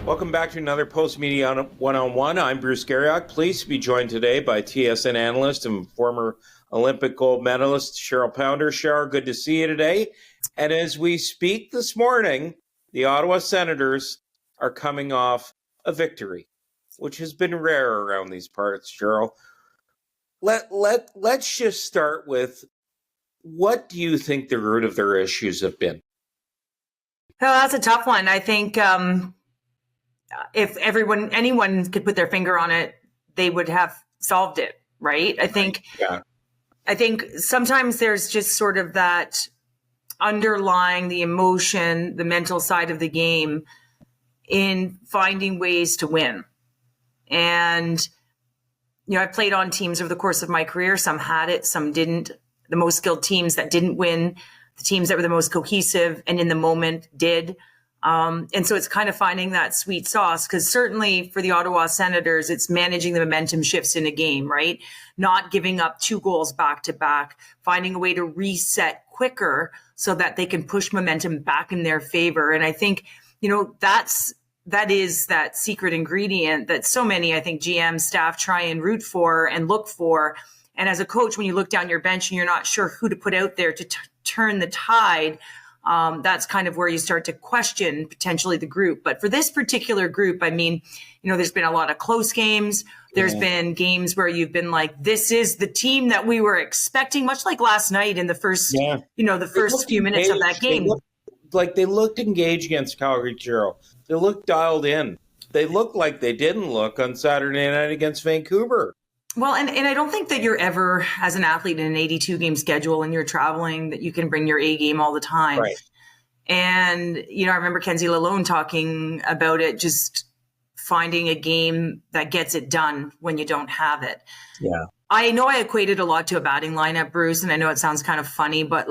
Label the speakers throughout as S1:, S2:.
S1: Welcome back to another Post Media One-on-One. I'm Bruce Garrioch, pleased to be joined today by TSN analyst and former Olympic gold medalist Cheryl Pounder. Cheryl, good to see you today. And as we speak this morning, the Ottawa Senators are coming off a victory, which has been rare around these parts, Cheryl. Let's just start with, what do you think the root of their issues have been?
S2: Well, that's a tough one. I think if anyone could put their finger on it, they would have solved it, right? I think sometimes there's just sort of that underlying the emotion, the mental side of the game in finding ways to win. And, I played on teams over the course of my career. Some had it, some didn't. The most skilled teams that didn't win, the teams that were the most cohesive and in the moment did. And so it's kind of finding that sweet sauce, because certainly for the Ottawa Senators, it's managing the momentum shifts in a game, right? Not giving up 2 goals back to back, finding a way to reset quicker so that they can push momentum back in their favor. And I think, that is that secret ingredient that so many, I think, GM staff try and root for and look for. And as a coach, when you look down your bench and you're not sure who to put out there to turn the tide, that's kind of where you start to question potentially the group. But for this particular group, I mean, there's been a lot of close games. There's been games where you've been like, this is the team that we were expecting, much like last night in the first, the first few minutes of that game.
S1: They looked engaged against Calgary, Cheryl. They looked dialed in. They looked like they didn't look on Saturday night against Vancouver.
S2: Well, and I don't think that you're ever, as an athlete in an 82-game schedule and you're traveling, that you can bring your A game all the time.
S1: Right.
S2: And, I remember Kenzie Lalonde talking about it, just finding a game that gets it done when you don't have it.
S1: Yeah.
S2: I know I equated a lot to a batting lineup, Bruce, and I know it sounds kind of funny, but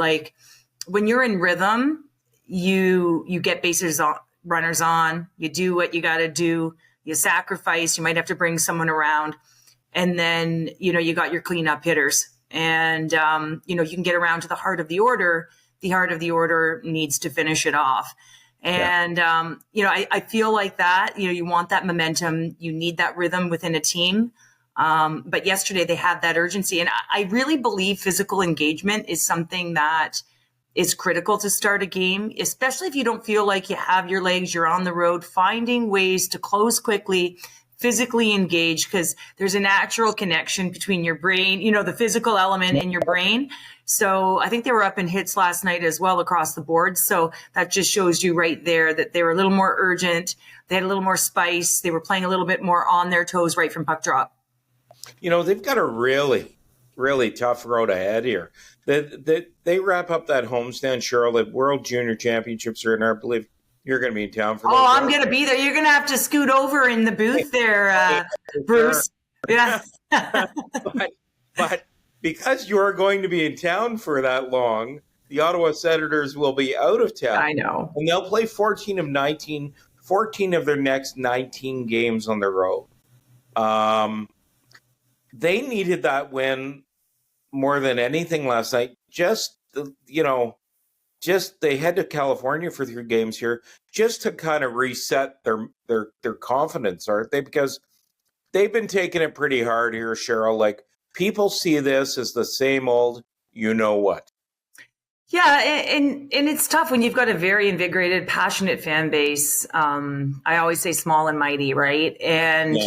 S2: when you're in rhythm, you get bases on, runners on, you do what you got to do, you sacrifice, you might have to bring someone around. And then, you got your cleanup hitters, and, you can get around to the heart of the order. The heart of the order needs to finish it off. And, I feel like that, you want that momentum. You need that rhythm within a team. But yesterday they had that urgency. And I really believe physical engagement is something that is critical to start a game, especially if you don't feel like you have your legs, you're on the road, finding ways to close quickly, physically engage, because there's a natural connection between your brain, the physical element in your brain. So I think they were up in hits last night as well across the board. So that just shows you right there that they were a little more urgent. They had a little more spice. They were playing a little bit more on their toes right from puck drop.
S1: They've got a really, really tough road ahead here. They wrap up that homestand, Cheryl. The World Junior Championships are in, I believe you're going to be in town for.
S2: I'm going to be there. You're going to have to scoot over in the booth there, Bruce. Yeah.
S1: but because you're going to be in town for that long, the Ottawa Senators will be out of town.
S2: I know.
S1: And they'll play 14 of their next 19 games on the road. They needed that win more than anything last night. They head to California for 3 games here just to kind of reset their confidence, aren't they? Because they've been taking it pretty hard here, Cheryl. People see this as the same old, what.
S2: Yeah, and it's tough when you've got a very invigorated, passionate fan base. I always say small and mighty, right? And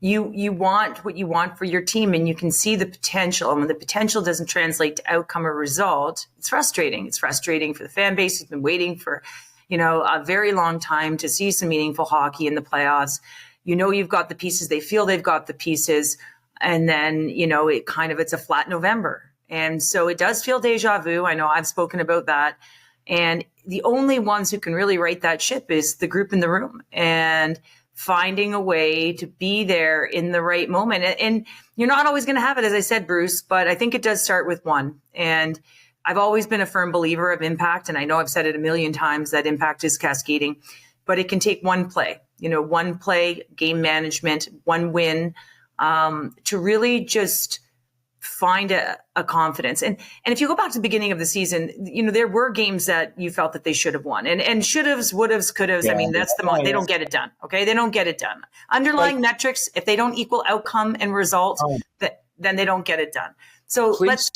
S2: you want what you want for your team, and you can see the potential. And when the potential doesn't translate to outcome or result, it's frustrating. It's frustrating for the fan base who's been waiting for, a very long time to see some meaningful hockey in the playoffs. You've got the pieces. They feel they've got the pieces. And then, it's a flat November. And so it does feel deja vu. I know I've spoken about that. And the only ones who can really right that ship is the group in the room. And finding a way to be there in the right moment. And you're not always going to have it, as I said, Bruce, but I think it does start with one. And I've always been a firm believer of impact. And I know I've said it a million times that impact is cascading, but it can take one play, one play, game management, one win, to really just find a confidence. And if you go back to the beginning of the season, there were games that you felt that they should have won, and should haves, would haves, could haves. I mean, that's they don't get it done. Okay. They don't get it done. Underlying metrics, if they don't equal outcome and result, then they don't get it done. So
S1: please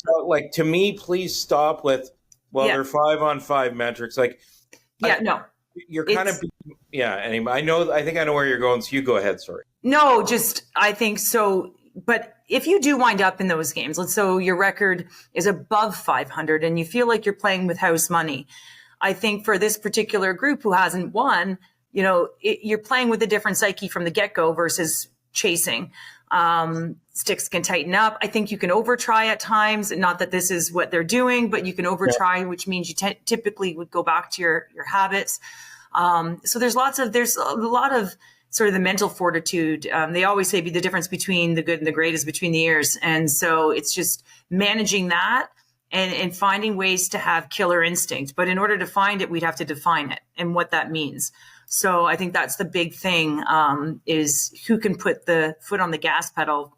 S1: stop with, they're 5-on-5 metrics. You're kind of, anyway, I think I know where you're going. So you go ahead. Sorry.
S2: No, I think so. But if you do wind up in those games, so your record is above 500 and you feel like you're playing with house money, I think for this particular group who hasn't won, you're playing with a different psyche from the get-go versus chasing. Sticks can tighten up. I think you can overtry at times. Not that this is what they're doing, but you can overtry, which means you typically would go back to your habits. So there's a lot of sort of the mental fortitude. They always say the difference between the good and the great is between the ears. And so it's just managing that and finding ways to have killer instinct. But in order to find it, we'd have to define it and what that means. So I think that's the big thing, is who can put the foot on the gas pedal,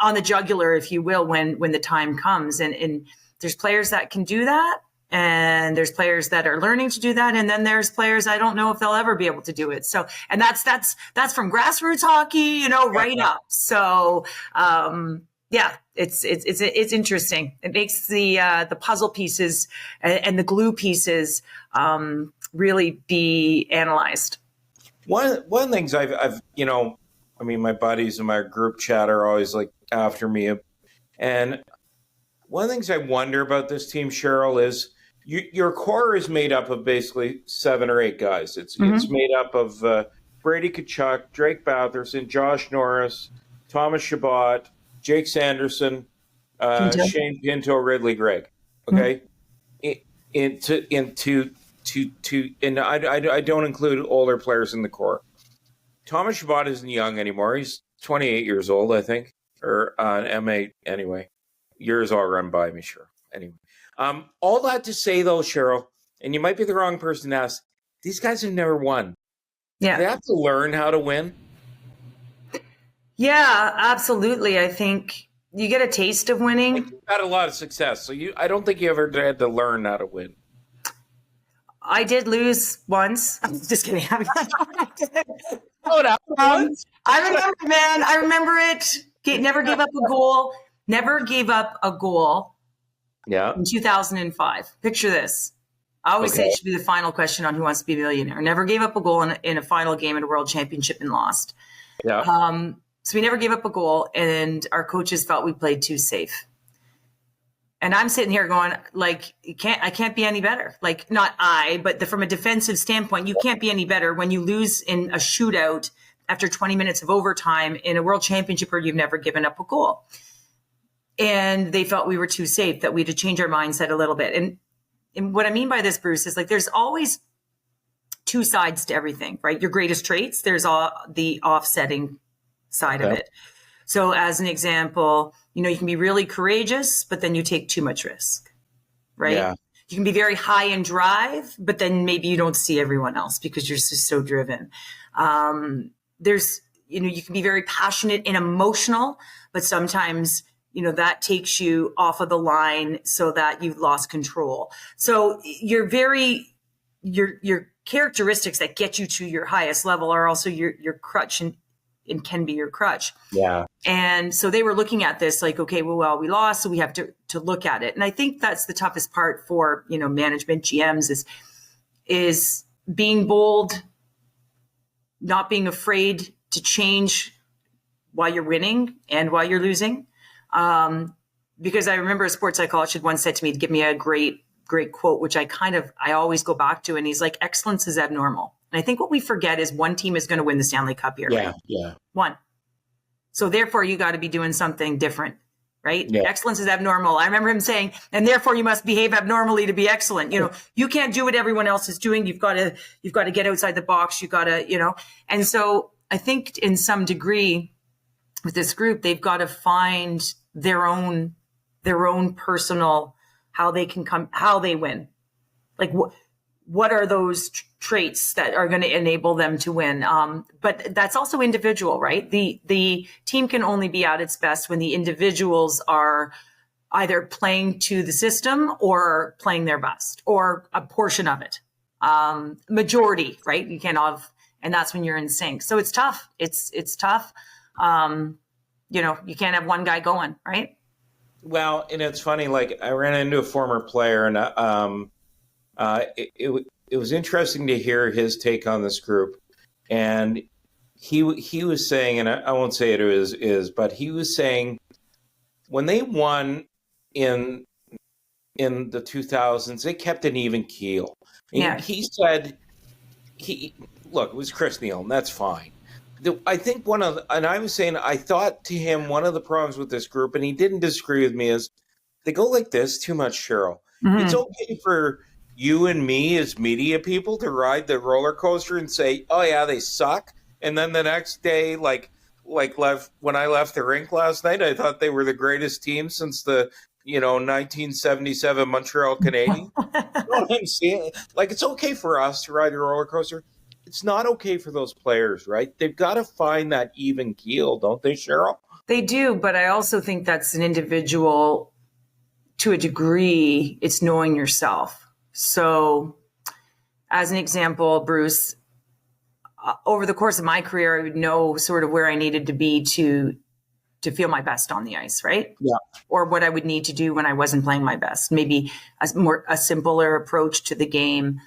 S2: on the jugular, if you will, when the time comes. And there's players that can do that. And there's players that are learning to do that. And then there's players, I don't know if they'll ever be able to do it. So, and that's from grassroots hockey, right up. So, it's interesting. It makes the puzzle pieces and the glue pieces, really be analyzed.
S1: One of the things I've my buddies in my group chat are always like after me. And one of the things I wonder about this team, Cheryl, is your core is made up of basically 7 or 8 guys. It's made up of Brady Tkachuk, Drake Batherson, Josh Norris, Thomas Chabot, Jake Sanderson, Shane Pinto, Ridley Gregg. Okay, and I don't include older players in the core. Thomas Chabot isn't young anymore. He's 28 years old, I think, or M8 anyway. Years all run by me, sure. Anyway, all that to say, though, Cheryl, and you might be the wrong person to ask, these guys have never won.
S2: Yeah.
S1: They have to learn how to win.
S2: Yeah, absolutely. I think you get a taste of winning.
S1: You've had a lot of success, so I don't think you ever had to learn how to win.
S2: I did lose once. I'm just kidding. I remember, man. I remember it. Never gave up a goal. Never gave up a goal.
S1: Yeah.
S2: In 2005. Picture this. I always say it should be the final question on Who Wants to Be a Millionaire. Never gave up a goal in a final game at a world championship and lost.
S1: Yeah.
S2: So we never gave up a goal, and our coaches felt we played too safe. And I'm sitting here going, I can't be any better. Not I, but from a defensive standpoint, you can't be any better when you lose in a shootout after 20 minutes of overtime in a world championship where you've never given up a goal. And they felt we were too safe, that we had to change our mindset a little bit. And what I mean by this, Bruce, is there's always two sides to everything, right? Your greatest traits, there's the offsetting side of it. So as an example, you can be really courageous, but then you take too much risk, right? Yeah. You can be very high in drive, but then maybe you don't see everyone else because you're just so driven. There's, you can be very passionate and emotional, but sometimes, that takes you off of the line so that you've lost control. So your characteristics that get you to your highest level are also your crutch and can be your crutch.
S1: Yeah.
S2: And so they were looking at this okay, well, we lost, so we have to look at it. And I think that's the toughest part for, management, GMs is being bold, not being afraid to change while you're winning and while you're losing. Because I remember a sports psychologist had once said to me to give me a great quote, which I always go back to. And he's like, excellence is abnormal. And I think what we forget is one team is going to win the Stanley Cup here.
S1: Yeah,
S2: right?
S1: Yeah.
S2: One. So therefore you got to be doing something different, right?
S1: Yeah.
S2: Excellence is abnormal. I remember him saying, and therefore you must behave abnormally to be excellent. You can't do what everyone else is doing. You've got to get outside the box. You've got to, and so I think in some degree with this group, they've got to find their own personal, how they win. what are those traits that are going to enable them to win? But that's also individual, right? The team can only be at its best when the individuals are either playing to the system or playing their best, or a portion of it. Majority, right? You can't have, and that's when you're in sync. So it's tough. It's tough. You can't have one guy going, right?
S1: Well, and it's funny, like I ran into a former player, and it was interesting to hear his take on this group. And he was saying, and I won't say it is, but he was saying when they won in the 2000s, they kept an even keel. And he said, look, it was Chris Neal, and that's fine. I think and I was saying, I thought to him, one of the problems with this group, and he didn't disagree with me, is they go like this too much, Cheryl. Mm-hmm. It's okay for you and me as media people to ride the roller coaster and say, oh yeah, they suck. And then the next day, when I left the rink last night, I thought they were the greatest team since the 1977 Montreal Canadiens. You know what I'm saying? Like, it's okay for us to ride the roller coaster. It's not okay for those players, right? They've got to find that even keel, don't they, Cheryl?
S2: They do, but I also think that's an individual to a degree. It's knowing yourself. So, as an example, Bruce, over the course of my career, I would know sort of where I needed to be to feel my best on the ice, right?
S1: Yeah. Or
S2: what I would need to do when I wasn't playing my best. Maybe a simpler approach to the game,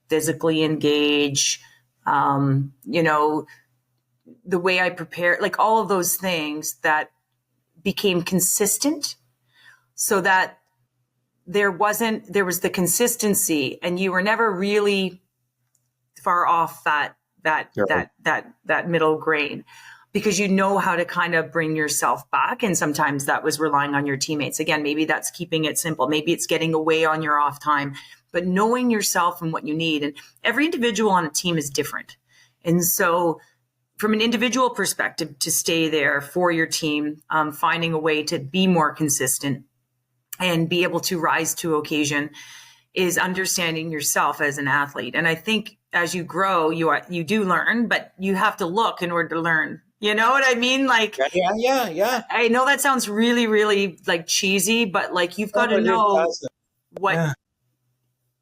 S2: physically engage, the way I prepare, like all of those things that became consistent, so that there was the consistency, and you were never really far off that middle grade, because you know how to kind of bring yourself back. And sometimes that was relying on your teammates. Again, maybe that's keeping it simple. Maybe it's getting away on your off time, but knowing yourself and what you need. And every individual on a team is different. And so from an individual perspective, to stay there for your team, finding a way to be more consistent and be able to rise to occasion, is understanding yourself as an athlete. And I think as you grow, you do learn, but you have to look in order to learn. You know what I mean? Like,
S1: yeah.
S2: I know that sounds really, really like cheesy, but like you've got to know what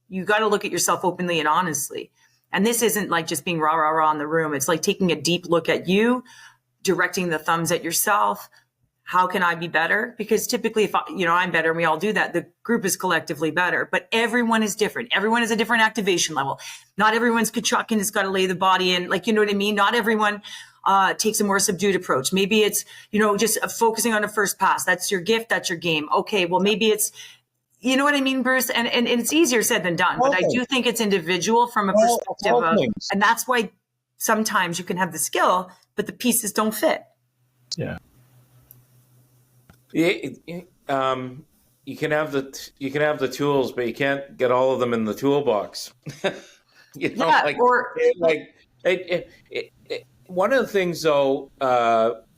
S2: you got to look at yourself openly and honestly. And this isn't like just being rah, rah, rah in the room. It's like taking a deep look at you, directing the thumbs at yourself. How can I be better? Because typically, if I'm better, and we all do that, the group is collectively better. But everyone is different. Everyone has a different activation level. Not everyone's Kachuk and has got to lay the body in. Like, you know what I mean? Not everyone takes a more subdued approach. Maybe it's, just focusing on a first pass. That's your gift. That's your game. Okay, well, maybe it's, you know what I mean, Bruce? And it's easier said than done. But I do think it's individual from a perspective of, and that's why sometimes you can have the skill, but the pieces don't fit.
S3: Yeah.
S1: You can have the tools, but you can't get all of them in the toolbox. One of the things, though,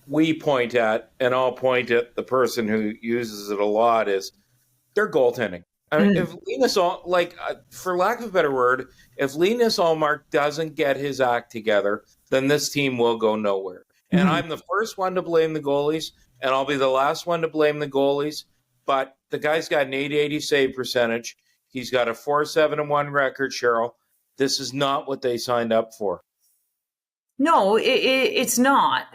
S1: we point at, and I'll point at the person who uses it a lot, is their goaltending. I mean, if Linus, for lack of a better word, if Linus Ullmark doesn't get his act together, then this team will go nowhere. And I'm the first one to blame the goalies, and I'll be the last one to blame the goalies. But the guy's got an 880 save percentage. He's got a 4-7-1 record, Cheryl. This is not what they signed up for. No,
S2: it's not.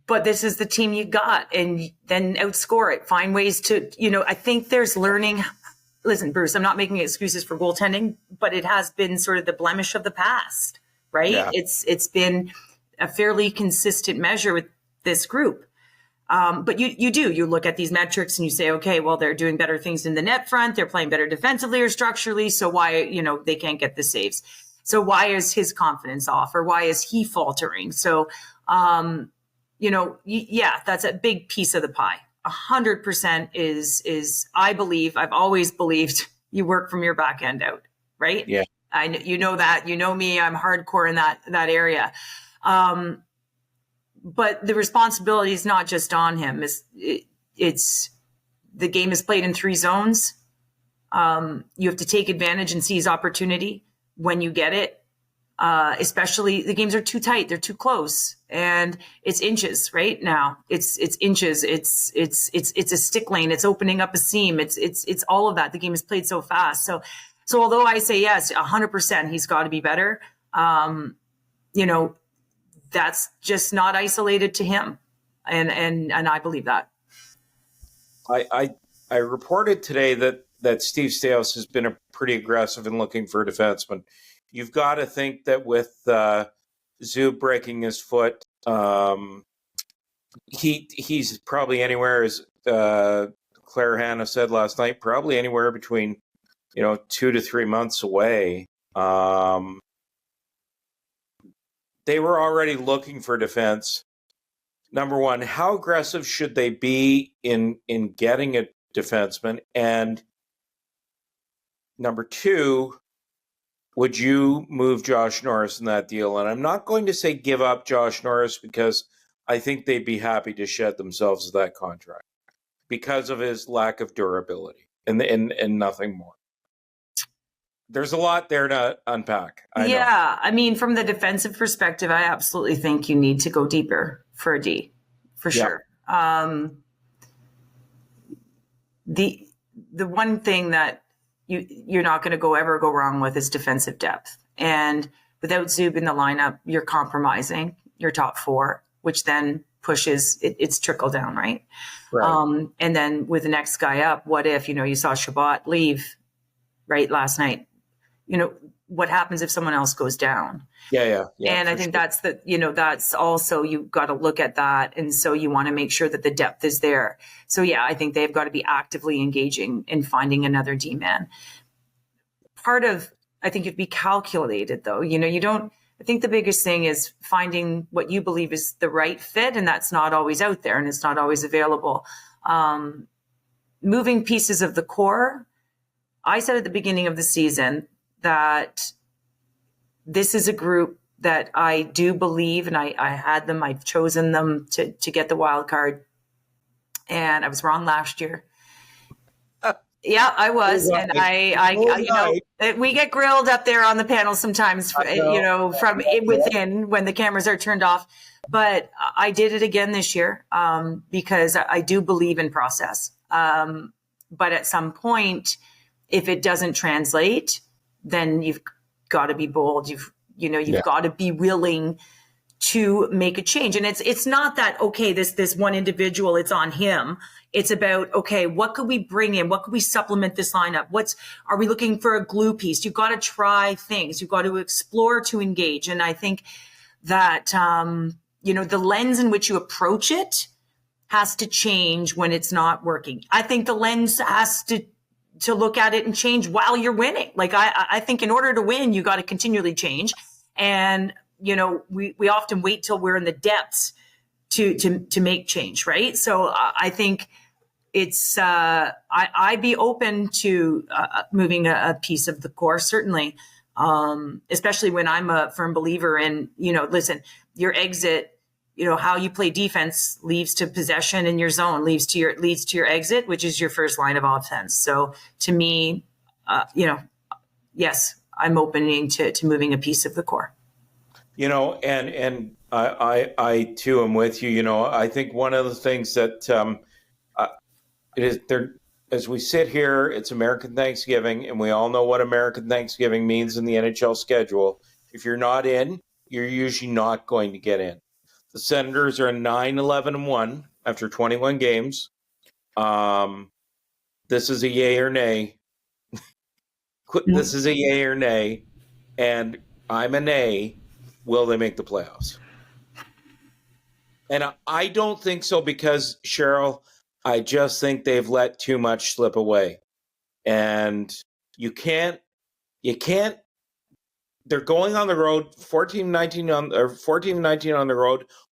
S2: But this is the team you got, and then outscore it. Find ways to, I think there's learning. Listen, Bruce, I'm not making excuses for goaltending, but it has been sort of the blemish of the past, right? Yeah. It's been a fairly consistent measure with this group. But you look at these metrics and you say, okay, well, they're doing better things in the net front. They're playing better defensively or structurally. So why, they can't get the saves. So why is his confidence off, or why is he faltering? So, that's a big piece of the pie. 100% is, I've always believed you work from your back end out, right?
S1: Yeah.
S2: That, me, I'm hardcore in that area. But the responsibility is not just on him. It's the game is played in 3 zones. You have to take advantage and seize opportunity when you get it. Especially the games are too tight. They're too close, and it's inches right now. It's inches. It's a stick lane. It's opening up a seam. It's all of that. The game is played so fast. So although I say yes, 100%, he's got to be better. That's just not isolated to him. And I believe that.
S1: I reported today that Steve Staios has been pretty aggressive in looking for a defenseman. You've got to think that with Zub breaking his foot, he's probably anywhere, as Claire Hanna said last night, probably anywhere between 2 to 3 months away. They were already looking for defense. Number one, how aggressive should they be in getting a defenseman? And number two, would you move Josh Norris in that deal? And I'm not going to say give up Josh Norris, because I think they'd be happy to shed themselves of that contract because of his lack of durability and nothing more. There's a lot there to unpack. I know.
S2: I mean, from the defensive perspective, I absolutely think you need to go deeper for a D, for sure. The one thing that you're not going to ever go wrong with is defensive depth. And without Zub in the lineup, you're compromising your top four, which then pushes it's trickle down, right? And then with the next guy up, what if, you saw Shabbat leave right last night? What happens if someone else goes down? Yeah. And I think that's that's also, you've got to look at that. And so you want to make sure that the depth is there. So I think they've got to be actively engaging in finding another D-man. I think you'd be calculated though. I think the biggest thing is finding what you believe is the right fit. And that's not always out there and it's not always available. Moving pieces of the core. I said at the beginning of the season that this is a group that I do believe, and I had them, I've chosen them to get the wild card. And I was wrong last year. I was. And we get grilled up there on the panel sometimes, from within when the cameras are turned off. But I did it again this year because I do believe in process. But at some point, if it doesn't translate, then you've got to be bold. You've got to be willing to make a change. And it's not that, okay, this one individual, it's on him. It's about, okay, what could we bring in? What could we supplement this lineup? Are we looking for a glue piece? You've got to try things. You've got to explore to engage. And I think that, the lens in which you approach it has to change when it's not working. I think the lens has to look at it and change while you're winning. Like I think in order to win, you got to continually change. And, we often wait till we're in the depths to make change. Right. So I think it's, I'd be open to moving a piece of the core, certainly. Especially when I'm a firm believer in, listen, your exit, how you play defense leads to possession in your zone, leads to your exit, which is your first line of offense. So to me, yes, I'm opening to moving a piece of the core.
S1: And I too am with you. I think one of the things that it is there, as we sit here, it's American Thanksgiving, and we all know what American Thanksgiving means in the NHL schedule. If you're not in, you're usually not going to get in. The Senators are 9-11-1 after 21 games. This is a yay or nay. This is a yay or nay, and I'm a nay. Will they make the playoffs? And I don't think so because, Cheryl, I just think they've let too much slip away. And you can't, they're going on the road, 14-19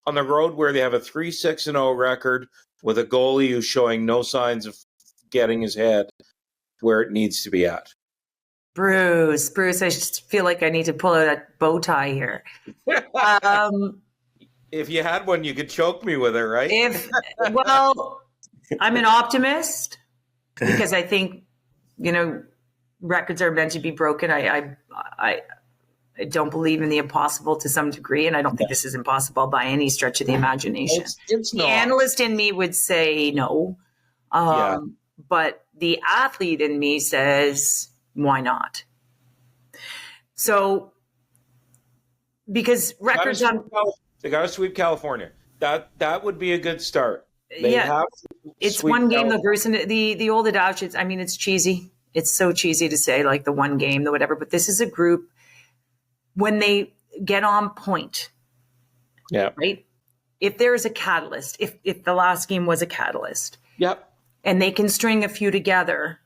S1: on the road where they have a 3-6-0 record with a goalie who's showing no signs of getting his head where it needs to be at.
S2: Bruce, I just feel like I need to pull out a bow tie here.
S1: If you had one, you could choke me with it, right?
S2: I'm an optimist because I think, records are meant to be broken. I don't believe in the impossible to some degree, and I don't think this is impossible by any stretch of the imagination.
S1: It's
S2: the
S1: not.
S2: analyst in me would say no, but the athlete in me says, why not? So, because records on
S1: they got to sweep California. That would be a good start.
S2: It's one game though, Bruce, and the old adage. It's cheesy. It's so cheesy to say like the one game, the whatever. But this is a group when they get on point.
S1: Yeah.
S2: Right. If there is a catalyst, if the last game was a catalyst.
S1: Yep.
S2: And they can string a few together,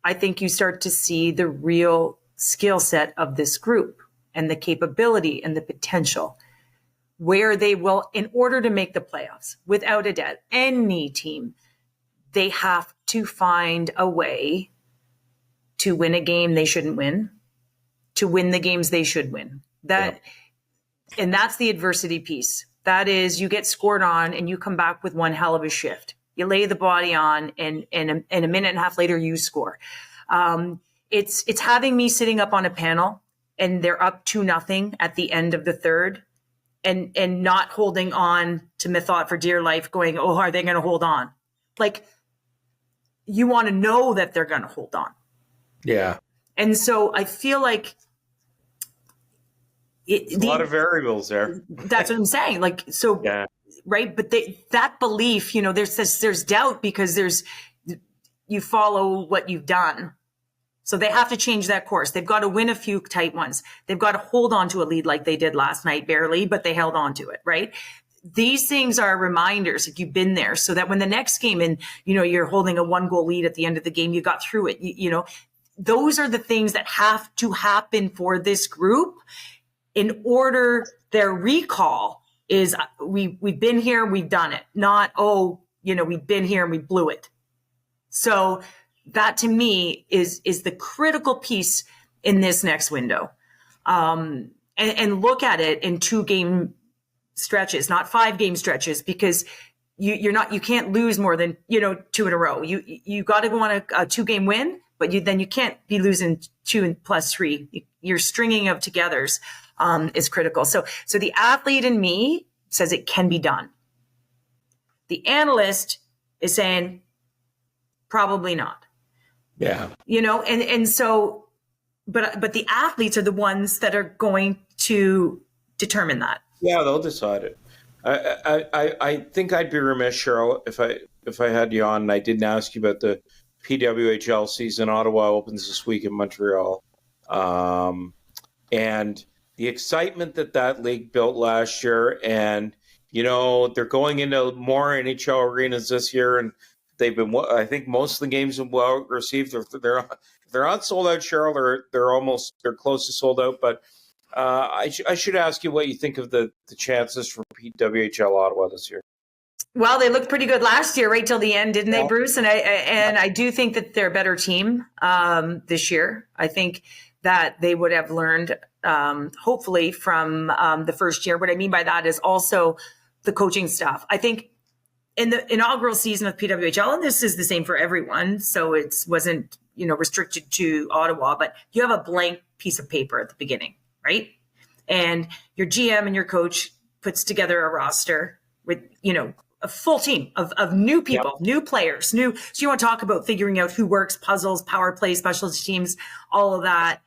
S2: I think you start to see the real skill set of this group and the capability and the potential where they will, in order to make the playoffs, without a doubt, any team, they have to find a way to win a game they shouldn't win, to win the games they should win. And that's the adversity piece. That is, you get scored on and you come back with one hell of a shift. You lay the body on, and a minute and a half later, you score. It's having me sitting up on a panel, and they're up 2-0 at the end of the third, and not holding on to my thought for dear life, going, oh, are they going to hold on? Like, you want to know that they're going to hold on.
S1: Yeah.
S2: And so I feel like
S1: a lot of variables there.
S2: That's what I'm saying. Like, so.
S1: Yeah.
S2: Right. But that belief, there's doubt because you follow what you've done. So they have to change that course. They've got to win a few tight ones. They've got to hold on to a lead like they did last night, barely, but they held on to it. Right. These things are reminders if you've been there, so that when the next game and, you're holding a 1-goal lead at the end of the game, you got through it. Those are the things that have to happen for this group in order their recall is we've been here, we've done it. Not, we've been here and we blew it. So that to me is the critical piece in this next window. And look at it in 2-game stretches, not 5-game stretches, because you can't lose more than, 2 in a row. You got to go on a 2-game win, but then you can't be losing 2 plus 3. Your stringing of togethers is critical. So the athlete in me says it can be done. The analyst is saying probably not.
S1: Yeah.
S2: And so, but the athletes are the ones that are going to determine that. Yeah,
S1: they'll decide it. I think I'd be remiss, Cheryl, if I had you on and I didn't ask you about the PWHL season. Ottawa opens this week in Montreal. And the excitement that league built last year, and they're going into more NHL arenas this year, and they've been. I think most of the games have well received. They're not sold out, Cheryl. They're close to sold out. But I should ask you what you think of the chances for PWHL Ottawa this year.
S2: Well, they looked pretty good last year, right till the end, didn't they, Bruce? And I do think that they're a better team this year. I think that they would have learned, hopefully, from the first year. What I mean by that is also the coaching staff. I think in the inaugural season of PWHL, and this is the same for everyone, so it wasn't restricted to Ottawa, but you have a blank piece of paper at the beginning, right? And your GM and your coach puts together a roster with a full team of new people, new players, So you want to talk about figuring out who works, puzzles, power play, specialty teams, all of that.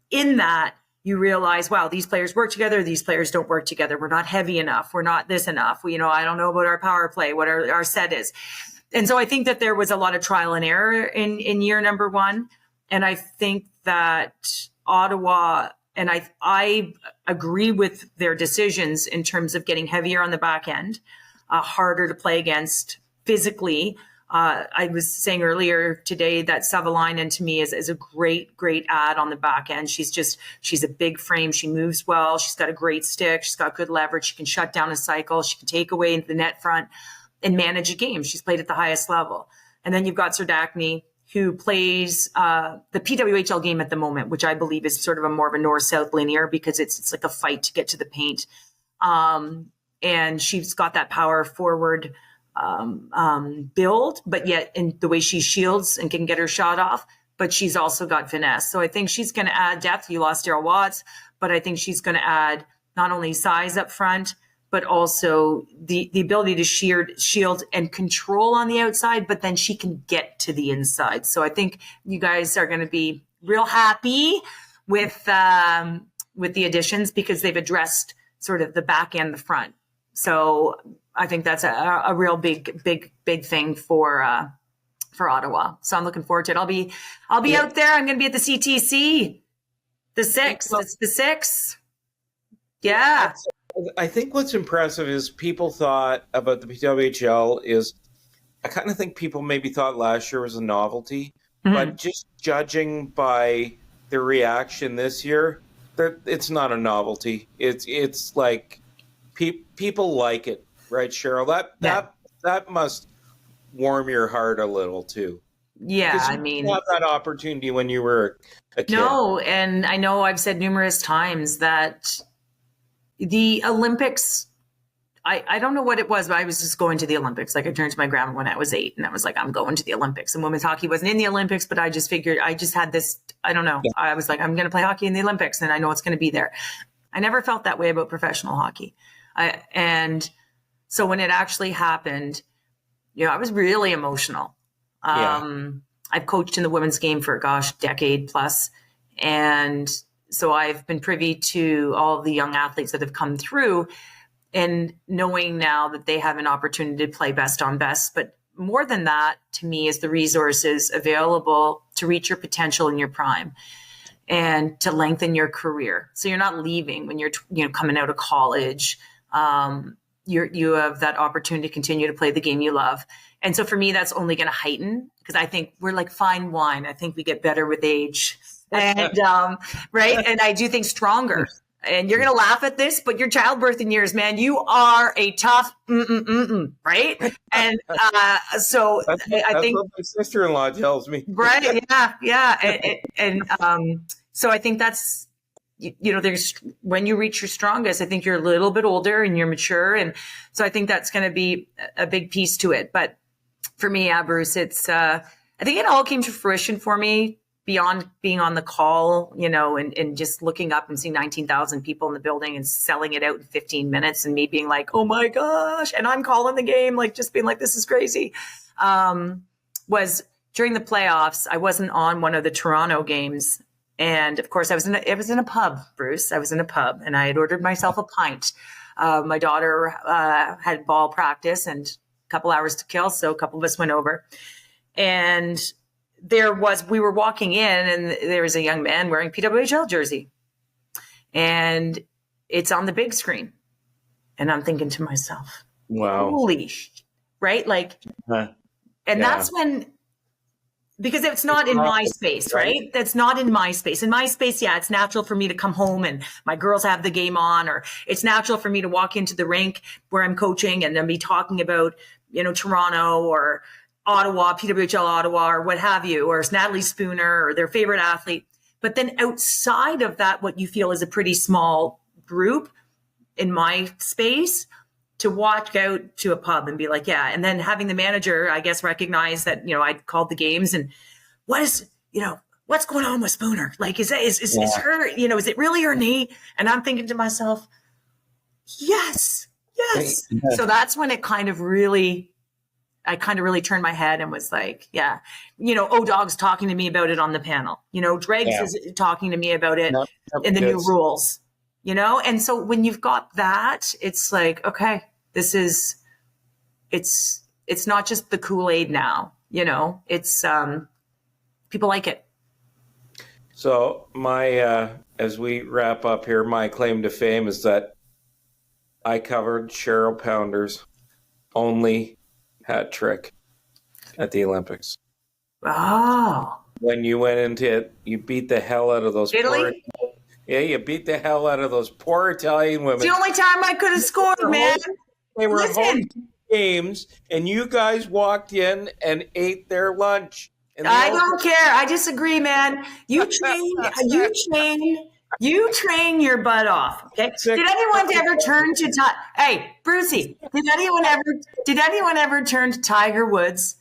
S2: In that you realize, wow, these players work together. These players don't work together. We're not heavy enough. We're not this enough. I don't know about our power play, what our set is. And so I think that there was a lot of trial and error in year number 1. And I think that Ottawa, and I agree with their decisions in terms of getting heavier on the back end, harder to play against physically. I was saying earlier today that Savalainen to me is a great add on the back end. She's a big frame. She moves well. She's got a great stick. She's got good leverage. She can shut down a cycle. She can take away into the net front and manage a game. She's played at the highest level. And then you've got Serdachny, who plays the PWHL game at the moment, which I believe is sort of more of a north-south linear because it's like a fight to get to the paint. And she's got that power forward build, but yet in the way she shields and can get her shot off, but she's also got finesse. So I think she's going to add depth. You lost Daryl Watts, but I think she's going to add not only size up front, but also the ability to shield and control on the outside, but then she can get to the inside. So I think you guys are going to be real happy with the additions because they've addressed sort of the back and the front. So I think that's a real big thing for Ottawa. So I'm looking forward to it. I'll be out there. I'm going to be at the CTC, the 6th. It's the 6th. Yeah.
S1: I think what's impressive is people thought about the PWHL is I kind of think people maybe thought last year was a novelty, but just judging by the reaction this year, it's not a novelty. It's like people like it, right, Cheryl? That must warm your heart a little too.
S2: Yeah, I mean,
S1: you had that opportunity when you were a kid.
S2: No, and I know I've said numerous times that the Olympics, I don't know what it was, but I was just going to the Olympics. Like I turned to my grandma when I was 8 and I was like, I'm going to the Olympics. And women's hockey wasn't in the Olympics, but I just figured I just had this, I don't know. Yeah. I was like, I'm going to play hockey in the Olympics and I know it's going to be there. I never felt that way about professional hockey. And so when it actually happened, I was really emotional. I've coached in the women's game for, decade plus. And so I've been privy to all of the young athletes that have come through and knowing now that they have an opportunity to play best on best. But more than that, to me, is the resources available to reach your potential in your prime and to lengthen your career. So you're not leaving when you're coming out of college. You have that opportunity to continue to play the game you love. And so for me, that's only going to heighten because I think we're like fine wine. I think we get better with age. And right. And I do think stronger. And you're going to laugh at this, but your childbirthing years, man, you are a tough, right? And so I think
S1: what my sister-in-law tells me.
S2: Right. Yeah. And so I think that's, there's when you reach your strongest, I think you're a little bit older and you're mature. And so I think that's going to be a big piece to it. But for me, Bruce, it's, I think it all came to fruition for me beyond being on the call, and just looking up and seeing 19,000 people in the building and selling it out in 15 minutes and me being like, oh my gosh. And I'm calling the game, like just being like, this is crazy. Was during the playoffs, I wasn't on one of the Toronto games. And of course I was in a pub, Bruce. I was in a pub and I had ordered myself a pint. My daughter had ball practice and a couple hours to kill. So a couple of us went over and we were walking in and there was a young man wearing PWHL jersey and it's on the big screen. And I'm thinking to myself,
S1: wow,
S2: holy, right? Like, and that's when, because it's not in my space, right? That's not in my space. In my space, it's natural for me to come home and my girls have the game on, or it's natural for me to walk into the rink where I'm coaching and then be talking about, Toronto or Ottawa, PWHL Ottawa, or what have you, or it's Natalie Spooner or their favorite athlete. But then outside of that, what you feel is a pretty small group in my space, to walk out to a pub and be like, and then having the manager, I guess, recognize that, I'd called the games and what's going on with Spooner? Like, is her, is it really her knee? And I'm thinking to myself, yes. So that's when I kind of really turned my head and was like, O-Dog's talking to me about it on the panel. Dregs is talking to me about it in the new rules. And so when you've got that, it's like, okay, it's not just the Kool-Aid now, it's, people like it.
S1: So as we wrap up here, my claim to fame is that I covered Cheryl Pounder's only hat trick at the Olympics.
S2: Oh.
S1: When you went into it, you beat the hell out of those
S2: Italy?
S1: you beat the hell out of those poor Italian women.
S2: It's the only time I could have scored, man.
S1: They were home games, and you guys walked in and ate their lunch.
S2: I don't care. I disagree, man. You train your butt off. Okay. Did anyone ever turn to Hey, Brucey? Did anyone ever turn to Tiger Woods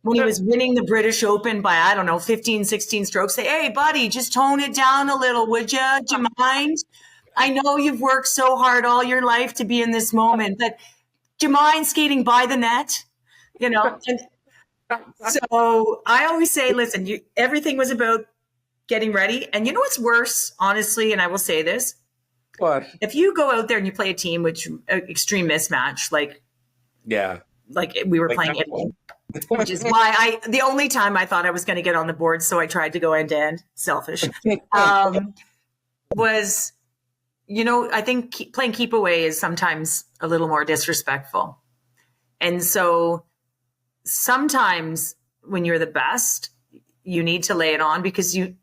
S2: when he was winning the British Open by, I don't know, 15, 16 strokes, say, hey, buddy, just tone it down a little, would you? Do you mind? I know you've worked so hard all your life to be in this moment, but do you mind skating by the net? You know? And so I always say, listen, everything was about getting ready. And you know what's worse, honestly, and I will say this.
S1: What?
S2: If you go out there and you play a team which extreme mismatch, like we were playing Italy, which is why the only time I thought I was going to get on the board, so I tried to go end to end, selfish, was, I think playing keep away is sometimes a little more disrespectful. And so sometimes when you're the best, you need to lay it on, because you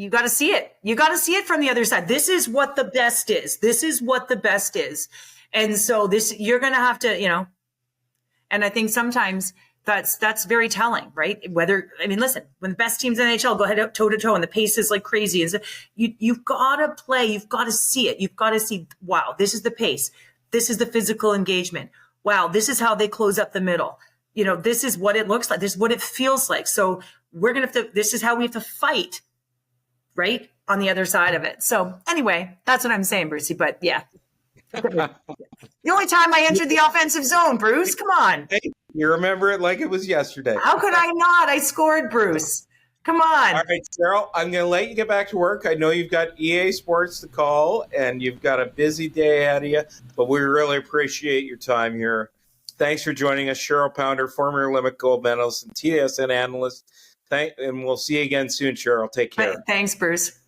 S2: got to see it. You got to see it from the other side. This is what the best is. This is what the best is. And so you're going to have to, and I think sometimes that's very telling, right? Listen, when the best teams in the NHL go head toe to toe and the pace is like crazy, and so you've got to play, you've got to see it. You've got to see, wow, this is the pace. This is the physical engagement. Wow, this is how they close up the middle. This is what it looks like. This is what it feels like. So we're going to this is how we have to fight, right? On the other side of it. So anyway, that's what I'm saying, Brucey. But yeah, the only time I entered the offensive zone, Bruce, come on.
S1: You remember it like it was yesterday.
S2: How could I not? I scored, Bruce. Come on.
S1: All right, Cheryl, I'm going to let you get back to work. I know you've got EA Sports to call and you've got a busy day ahead of you, but we really appreciate your time here. Thanks for joining us, Cheryl Pounder, former Olympic gold medalist and TSN analyst. And we'll see you again soon, Cheryl. Take care.
S2: Thanks, Bruce.